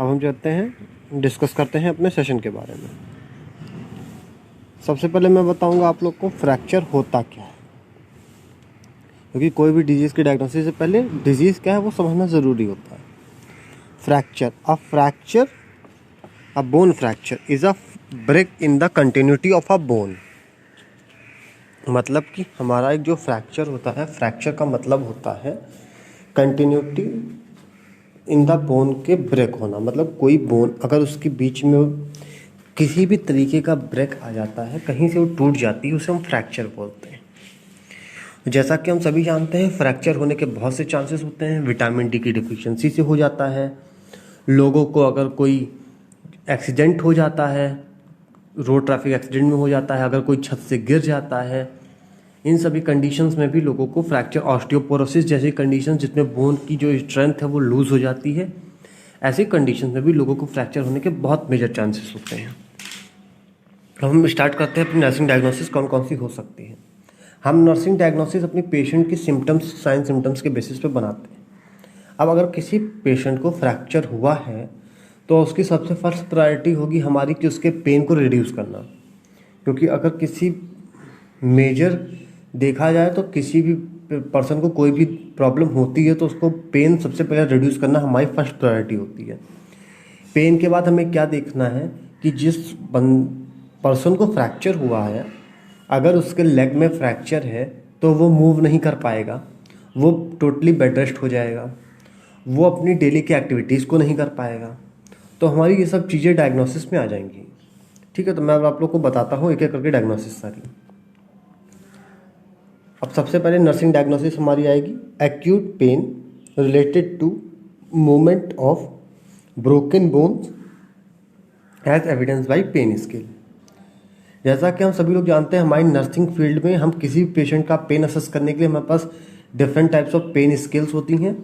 अब हम जाते हैं डिस्कस करते हैं अपने सेशन के बारे में। सबसे पहले मैं बताऊंगा आप लोग को फ्रैक्चर होता क्या है, क्योंकि कोई भी डिजीज़ की डायग्नोसिस से पहले डिजीज़ क्या है वो समझना ज़रूरी होता है। Fracture a bone fracture is a break in the continuity of a bone. मतलब कि हमारा एक जो फ्रैक्चर होता है, फ्रैक्चर का मतलब होता है कंटिन्यूटी इन द बोन के ब्रेक होना। मतलब कोई बोन अगर उसके बीच में किसी भी तरीके का ब्रेक आ जाता है, कहीं से वो टूट जाती है, उसे हम फ्रैक्चर बोलते हैं। जैसा कि हम सभी जानते हैं फ्रैक्चर होने के बहुत से चांसेस होते हैं। विटामिन डी की डिफिशिएंसी से हो जाता है, लोगों को अगर कोई एक्सीडेंट हो जाता है, रोड ट्रैफिक एक्सीडेंट में हो जाता है, अगर कोई छत से गिर जाता है, इन सभी कंडीशंस में भी लोगों को फ्रैक्चर, ऑस्टियोपोरोसिस जैसी कंडीशन जिसमें बोन की जो स्ट्रेंथ है वो लूज़ हो जाती है, ऐसी कंडीशन में भी लोगों को फ्रैक्चर होने के बहुत मेजर चांसेस होते हैं। अब हम स्टार्ट करते हैं अपनी नर्सिंग डायग्नोसिस कौन कौन सी हो सकती है। हम नर्सिंग डायग्नोसिस अपनी पेशेंट की सिम्टम्स, साइन सिम्टम्स के बेसिस पे बनाते हैं। अब अगर किसी पेशेंट को फ्रैक्चर हुआ है तो उसकी सबसे फर्स्ट प्रायोरिटी होगी हमारी कि उसके पेन को रिड्यूस करना, क्योंकि अगर किसी मेजर देखा जाए तो किसी भी पर्सन को कोई भी प्रॉब्लम होती है तो उसको पेन सबसे पहले रिड्यूस करना हमारी फर्स्ट प्रायोरिटी होती है। पेन के बाद हमें क्या देखना है कि जिस पर्सन को फ्रैक्चर हुआ है, अगर उसके लेग में फ्रैक्चर है तो वो मूव नहीं कर पाएगा, वो टोटली बेड रेस्ट हो जाएगा, वो अपनी डेली की एक्टिविटीज़ को नहीं कर पाएगा। तो हमारी ये सब चीज़ें डायग्नोसिस में आ जाएंगी। ठीक है, तो मैं अब आप लोग को बताता हूँ एक एक करके डायग्नोसिस सारी। अब सबसे पहले नर्सिंग डायग्नोसिस हमारी आएगी acute pain related to movement of broken bones as evidence by pain scale. जैसा कि हम सभी लोग जानते हैं हमारी नर्सिंग फील्ड में हम किसी भी पेशेंट का पेन असेस करने के लिए हमारे पास different types of pen scales होती हैं।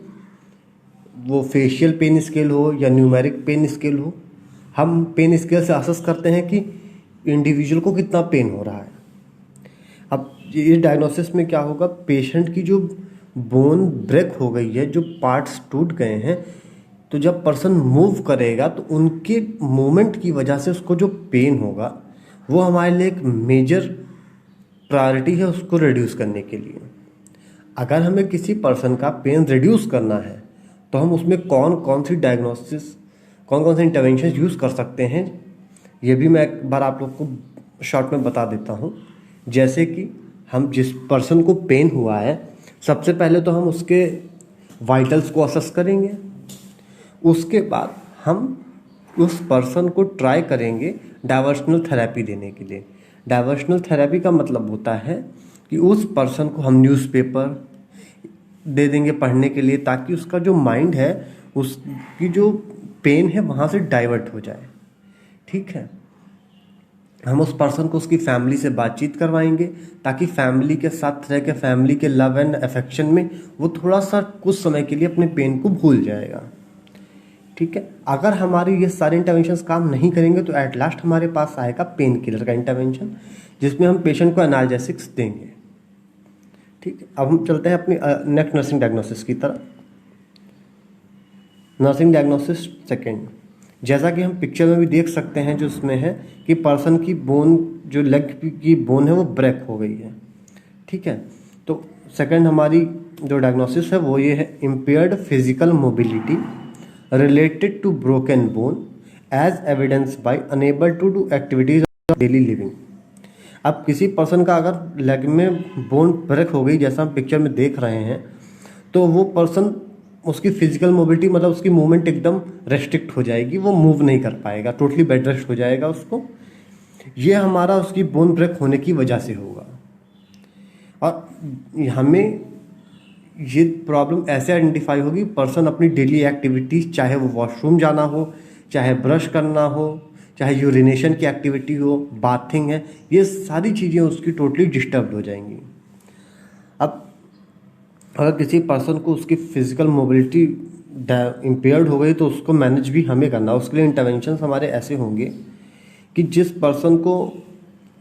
वो फेशियल पेन स्केल हो या न्यूमेरिक पेन स्केल हो, हम पेन स्केल से असेस करते हैं कि इंडिविजुअल को कितना पेन हो रहा है। अब इस डायग्नोसिस में क्या होगा, पेशेंट की जो बोन ब्रेक हो गई है, जो पार्ट्स टूट गए हैं, तो जब पर्सन मूव करेगा तो उनके मूवमेंट की वजह से उसको जो पेन होगा वो हमारे लिए एक मेजर प्रायोरिटी है उसको रिड्यूस करने के लिए। अगर हमें किसी पर्सन का पेन रिड्यूस करना है तो हम उसमें कौन कौन सी डायग्नोसिस, कौन कौन से इंटरवेंशन यूज़ कर सकते हैं, ये भी मैं एक बार आप लोग को शॉर्ट में बता देता हूँ। जैसे कि हम जिस पर्सन को पेन हुआ है, सबसे पहले तो हम उसके वाइटल्स को असेस करेंगे। उसके बाद हम उस पर्सन को ट्राई करेंगे डाइवर्शनल थेरेपी देने के लिए। डाइवर्शनल थेरेपी का मतलब होता है कि उस पर्सन को हम न्यूज़पेपर दे देंगे पढ़ने के लिए, ताकि उसका जो माइंड है, उसकी जो पेन है वहाँ से डाइवर्ट हो जाए। ठीक है, हम उस पर्सन को उसकी फैमिली से बातचीत करवाएंगे ताकि फैमिली के साथ रह के, फैमिली के लव एंड अफेक्शन में वो थोड़ा सा कुछ समय के लिए अपने पेन को भूल जाएगा। ठीक है, अगर हमारी ये सारे इंटरवेंशंस काम नहीं करेंगे तो एट लास्ट हमारे पास आएगा पेन किलर का इंटरवेंशन, जिसमें हम पेशेंट को एनाल्जेसिक्स देंगे। ठीक है, अब हम चलते हैं अपनी नेक्स्ट नर्सिंग डायग्नोसिस की तरफ। नर्सिंग डायग्नोसिस सेकेंड, जैसा कि हम पिक्चर में भी देख सकते हैं जो उसमें है कि पर्सन की बोन, जो लेग की बोन है वो ब्रेक हो गई है। ठीक है, तो सेकेंड हमारी जो डायग्नोसिस है वो ये है impaired physical mobility related to broken bone as evidenced by unable to do activities of daily living। अब किसी पर्सन का अगर लेग में बोन ब्रेक हो गई, जैसा हम पिक्चर में देख रहे हैं, तो वो पर्सन, उसकी फिजिकल मोबिलिटी मतलब उसकी मूवमेंट एकदम रेस्ट्रिक्ट हो जाएगी, वो मूव नहीं कर पाएगा, टोटली बेड रेस्ट हो जाएगा उसको। ये हमारा उसकी बोन ब्रेक होने की वजह से होगा। और हमें ये प्रॉब्लम ऐसे आइडेंटिफाई होगी, पर्सन अपनी डेली एक्टिविटीज़, चाहे वो वॉशरूम जाना हो, चाहे ब्रश करना हो, चाहे यूरिनेशन की एक्टिविटी हो, बाथिंग है, ये सारी चीज़ें उसकी टोटली डिस्टर्ब हो जाएंगी। अब अगर किसी पर्सन को उसकी फिजिकल मोबिलिटी इम्पेयर्ड हो गई तो उसको मैनेज भी हमें करना। उसके लिए इंटरवेंशन हमारे ऐसे होंगे कि जिस पर्सन को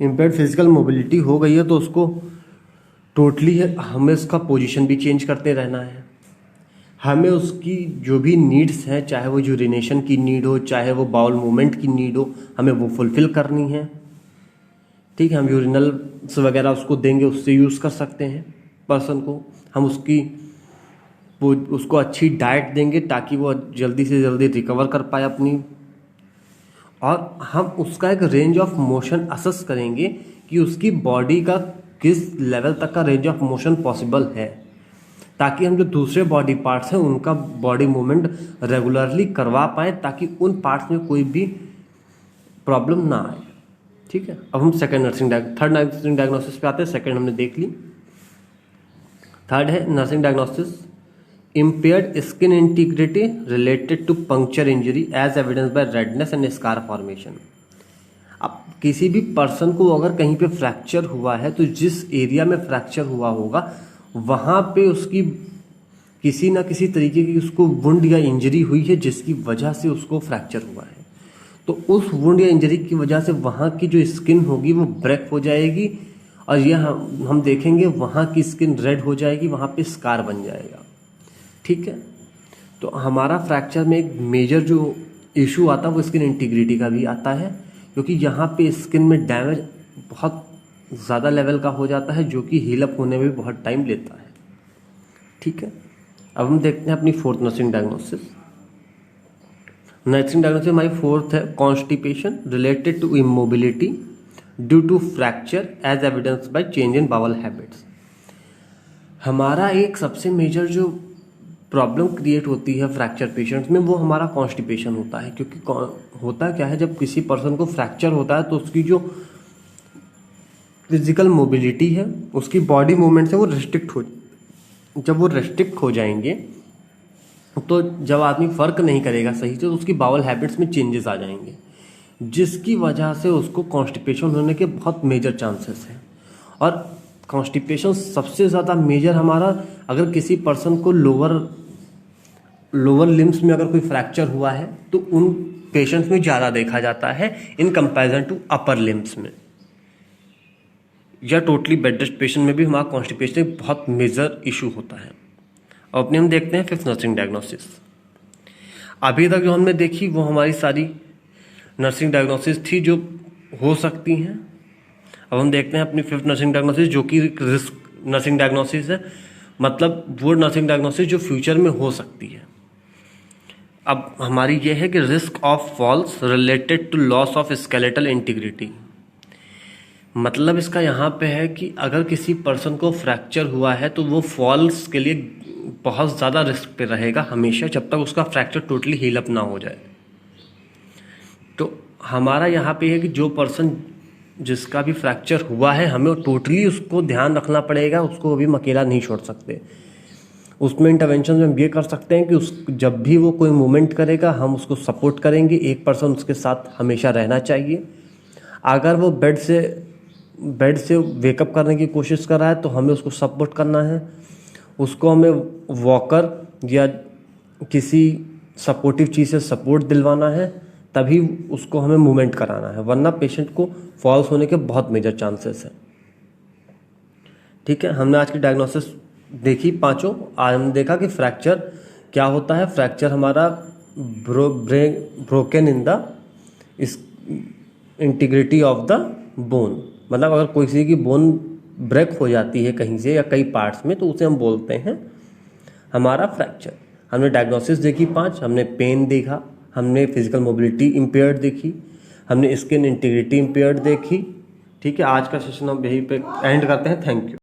इम्पेयर्ड फिजिकल मोबिलिटी हो गई है तो उसको टोटली हमें उसका पोजीशन भी चेंज करते रहना है। हमें उसकी जो भी नीड्स हैं, चाहे वो यूरिनेशन की नीड हो, चाहे वो बाउल मूवमेंट की नीड हो, हमें वो फुलफिल करनी है। ठीक है, हम यूरिनल्स वगैरह उसको देंगे, उससे यूज़ कर सकते हैं पर्सन को। हम उसको अच्छी डाइट देंगे ताकि वो जल्दी से जल्दी रिकवर कर पाए अपनी, और हम उसका एक रेंज ऑफ मोशन असेस करेंगे कि उसकी बॉडी का किस लेवल तक का रेंज ऑफ मोशन पॉसिबल है, ताकि हम जो दूसरे बॉडी पार्ट्स हैं उनका बॉडी मूवमेंट रेगुलरली करवा पाए, ताकि उन पार्ट्स में कोई भी प्रॉब्लम ना आए। ठीक है, अब हम थर्ड नर्सिंग डायग्नोसिस पे आते हैं। सेकंड हमने देख ली। थर्ड है nursing diagnosis, impaired skin integrity related to puncture injury as evidenced by redness and scar formation। अब किसी भी पर्सन को अगर कहीं पे फ्रैक्चर हुआ है तो जिस एरिया में फ्रैक्चर हुआ होगा वहाँ पे उसकी किसी ना किसी तरीके की उसको वुंड या इंजरी हुई है जिसकी वजह से उसको फ्रैक्चर हुआ है। तो उस वुंड या इंजरी की वजह से वहाँ की जो स्किन होगी वो ब्रेक हो जाएगी, और यह हम देखेंगे वहाँ की स्किन रेड हो जाएगी, वहाँ पे स्कार बन जाएगा। ठीक है, तो हमारा फ्रैक्चर में एक मेजर जो इशू आता है वो स्किन इंटीग्रिटी का भी आता है, क्योंकि यहाँ पे स्किन में डैमेज बहुत ज़्यादा लेवल का हो जाता है जो कि हील अप होने में बहुत टाइम लेता है। ठीक है, अब हम देखते हैं अपनी fourth nursing diagnosis. Nursing diagnosis हमारी फोर्थ है constipation related to immobility due to fracture as evidence by change in bowel habits. हमारा एक सबसे मेजर जो प्रॉब्लम क्रिएट होती है फ्रैक्चर पेशेंट्स में वो हमारा कॉन्स्टिपेशन होता है, क्योंकि होता क्या है, जब किसी पर्सन को फ्रैक्चर होता है तो उसकी जो फिजिकल मोबिलिटी है, उसकी बॉडी मूवमेंट से वो जब वो रेस्ट्रिक्ट हो जाएंगे तो जब आदमी फर्क नहीं करेगा सही से तो उसकी बाउल हैबिट्स में चेंजेस आ जाएंगे, जिसकी वजह से उसको कॉन्स्टिपेशन होने के बहुत मेजर चांसेस हैं। और कॉन्स्टिपेशन सबसे ज़्यादा मेजर हमारा, अगर किसी पर्सन को लोअर लिम्स में अगर कोई फ्रैक्चर हुआ है तो उन पेशेंट्स में ज़्यादा देखा जाता है in comparison to upper limbs में, या टोटली बेड रेस्ट पेशेंट में भी हमारा कॉन्स्टिपेशन एक बहुत मेजर इशू होता है। अब अपने हम देखते हैं फिफ्थ नर्सिंग डायग्नोसिस। अभी तक जो हमने देखी वो हमारी सारी नर्सिंग डायग्नोसिस थी जो हो सकती हैं। अब हम देखते हैं अपनी फिफ्थ नर्सिंग डायग्नोसिस जो कि रिस्क नर्सिंग डायग्नोसिस है, मतलब वो नर्सिंग डायग्नोसिस जो फ्यूचर में हो सकती है। अब हमारी ये है कि risk of falls related to loss of skeletal integrity. मतलब इसका यहाँ पे है कि अगर किसी पर्सन को फ्रैक्चर हुआ है तो वो फॉल्स के लिए बहुत ज़्यादा रिस्क पे रहेगा हमेशा, जब तक उसका फ्रैक्चर टोटली हील अप ना हो जाए। तो हमारा यहाँ पे है कि जो पर्सन जिसका भी फ्रैक्चर हुआ है हमें टोटली उसको ध्यान रखना पड़ेगा, उसको अभी हम अकेला नहीं छोड़ सकते। उसमें इंटरवेंशन में हम ये कर सकते हैं कि जब भी वो कोई मूवमेंट करेगा हम उसको सपोर्ट करेंगे, एक पर्सन उसके साथ हमेशा रहना चाहिए। अगर वो बेड से वेकअप करने की कोशिश कर रहा है तो हमें उसको सपोर्ट करना है, उसको हमें वॉकर या किसी सपोर्टिव चीज़ से सपोर्ट दिलवाना है, तभी उसको हमें मूवमेंट कराना है, वरना पेशेंट को फॉल्स होने के बहुत मेजर चांसेस हैं। ठीक है, हमने आज की डायग्नोसिस देखी पांचों। आज हमने देखा कि फ्रैक्चर क्या होता है। फ्रैक्चर हमारा broken in the integrity of the bone, मतलब अगर किसी की बोन ब्रेक हो जाती है कहीं से या कई पार्ट्स में तो उसे हम बोलते हैं हमारा फ्रैक्चर। हमने डायग्नोसिस देखी 5, हमने पेन देखा, हमने फिजिकल मोबिलिटी इम्पेयर्ड देखी, हमने स्किन इंटीग्रिटी इम्पेयर्ड देखी। ठीक है, आज का सेशन हम यहीं पे एंड करते हैं। Thank you.